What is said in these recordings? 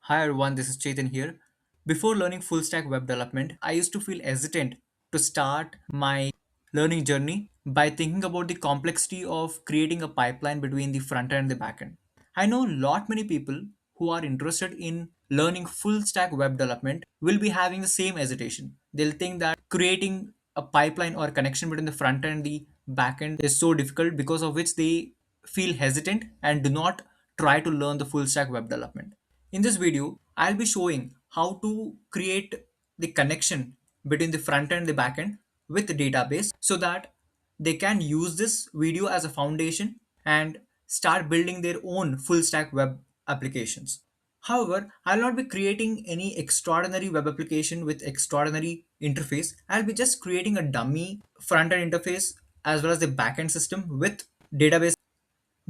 Hi everyone, this is Chetan here. Before learning full stack web development, I used to feel hesitant to start my learning journey by thinking about the complexity of creating a pipeline between the front end and the back end. I know lot many people who are interested in learning full stack web development will be having the same hesitation. They'll think that creating a pipeline or connection between the front end and the back end is so difficult because of which they feel hesitant and do not try to learn the full stack web development. In this video, I'll be showing how to create the connection between the front end and the back end with the database so that they can use this video as a foundation and start building their own full stack web applications. However, I'll not be creating any extraordinary web application with extraordinary interface. I'll be just creating a dummy front end interface as well as the backend system with database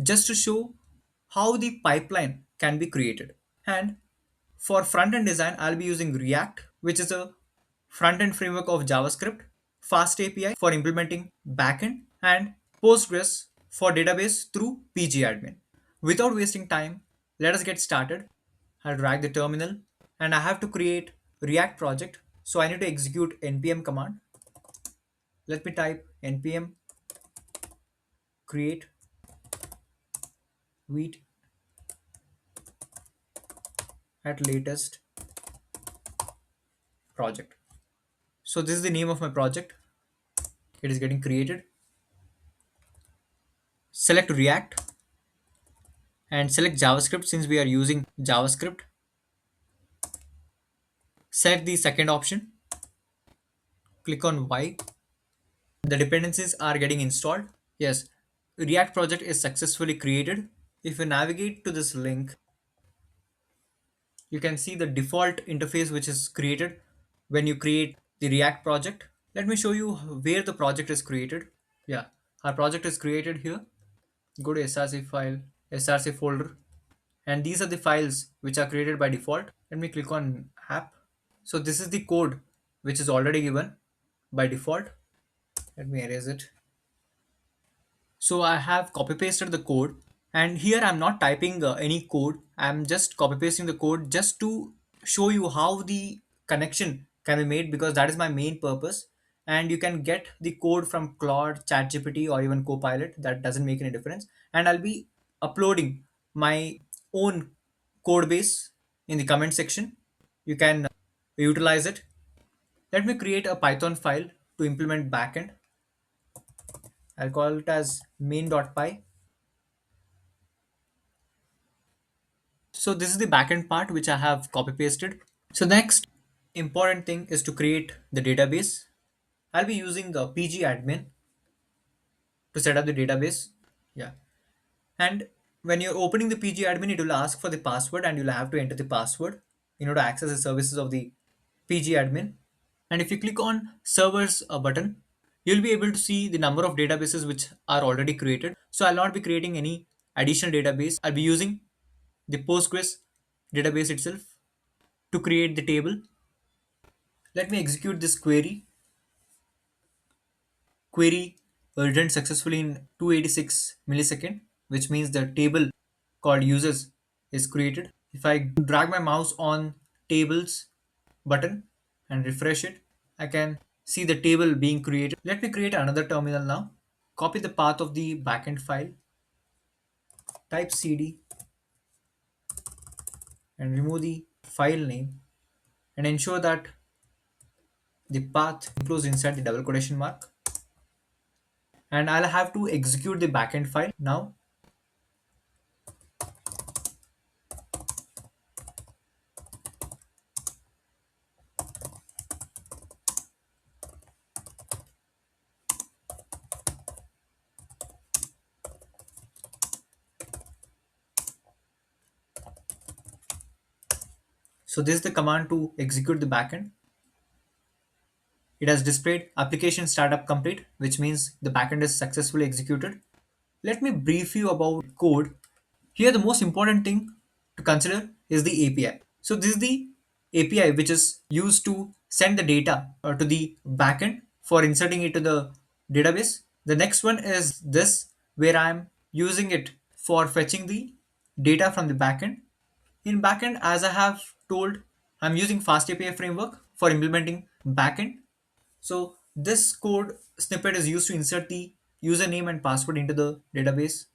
just to show how the pipeline can be created. And for front-end design, I'll be using React, which is a front-end framework of JavaScript, FastAPI for implementing backend, and Postgres for database through pgadmin. Without wasting time, let us get started. I'll drag the terminal and I have to create React project. So I need to execute npm command. Let me type npm create wheat at latest project. So this is the name of my project. It is getting created. Select React and select JavaScript since we are using JavaScript. Select the second option. Click on Y. The dependencies are getting installed. Yes, React project is successfully created. If you navigate to this link, you can see the default interface which is created when you create the React project. Let me show you where the project is created. Yeah, our project is created here. Go to src file, src folder, and these are the files which are created by default. Let me click on app. So this is the code which is already given by default. Let me erase it. So I have copy pasted the code, and here I'm not typing any code. I'm just copy pasting the code just to show you how the connection can be made because that is my main purpose. And you can get the code from Claude, ChatGPT, or even Copilot. That doesn't make any difference. And I'll be uploading my own code base in the comment section. You can utilize it. Let me create a Python file to implement backend. I'll call it as main.py. So this is the backend part which I have copy pasted. So next important thing is to create the database. I'll be using the pgadmin to set up the database. Yeah. And when you're opening the pgadmin, it will ask for the password and you'll have to enter the password in order to access the services of the pgadmin. And if you click on servers button, you'll be able to see the number of databases which are already created. So I'll not be creating any additional database. I'll be using the Postgres database itself to create the table. Let me execute this query. Query returned successfully in 286 millisecond, which means the table called users is created. If I drag my mouse on tables button and refresh it, I can see the table being created. Let me create another terminal now. Copy the path of the backend file, type cd and remove the file name and ensure that the path includes inside the double quotation mark. And I'll have to execute the backend file now. So this is the command to execute the backend. It has displayed application startup complete, which means the backend is successfully executed. Let me brief you about code. Here, the most important thing to consider is the API. So this is the API which is used to send the data to the backend for inserting it to the database. The next one is this, where I'm using it for fetching the data from the backend In backend, as I have told, I'm using FastAPI framework for implementing backend. So this code snippet is used to insert the username and password into the database.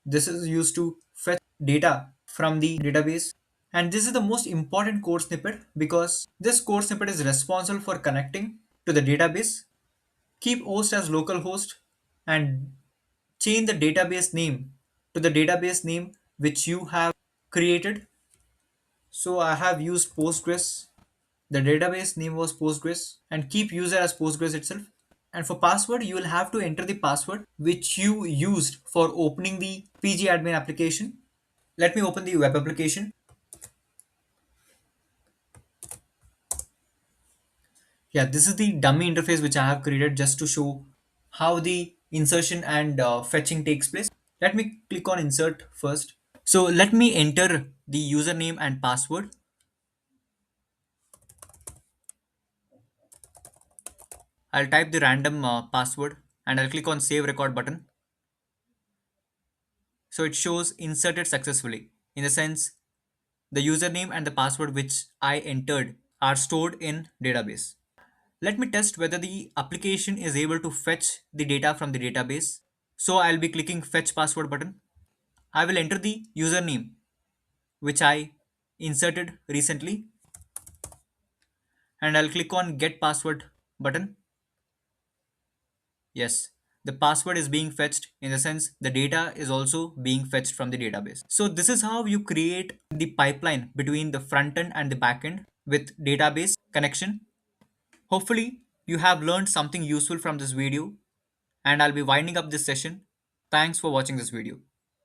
This is used to fetch data from the database. And this is the most important code snippet because this code snippet is responsible for connecting to the database. Keep host as local host and change the database name to the database name which you have created. So I have used Postgres. The database name was Postgres and keep user as Postgres itself. And for password, you will have to enter the password which you used for opening the PG admin application. Let me open the web application. Yeah, this is the dummy interface which I have created just to show how the insertion and fetching takes place. Let me click on insert first. So let me enter the username and password. I'll type the random password and I'll click on save record button. So it shows inserted successfully. In the sense, the username and the password which I entered are stored in database. Let me test whether the application is able to fetch the data from the database. So I'll be clicking fetch password button. I will enter the username which I inserted recently and I'll click on get password button. Yes, the password is being fetched in the sense the data is also being fetched from the database. So this is how you create the pipeline between the front end and the back end with database connection. Hopefully you have learned something useful from this video and I'll be winding up this session. Thanks for watching this video.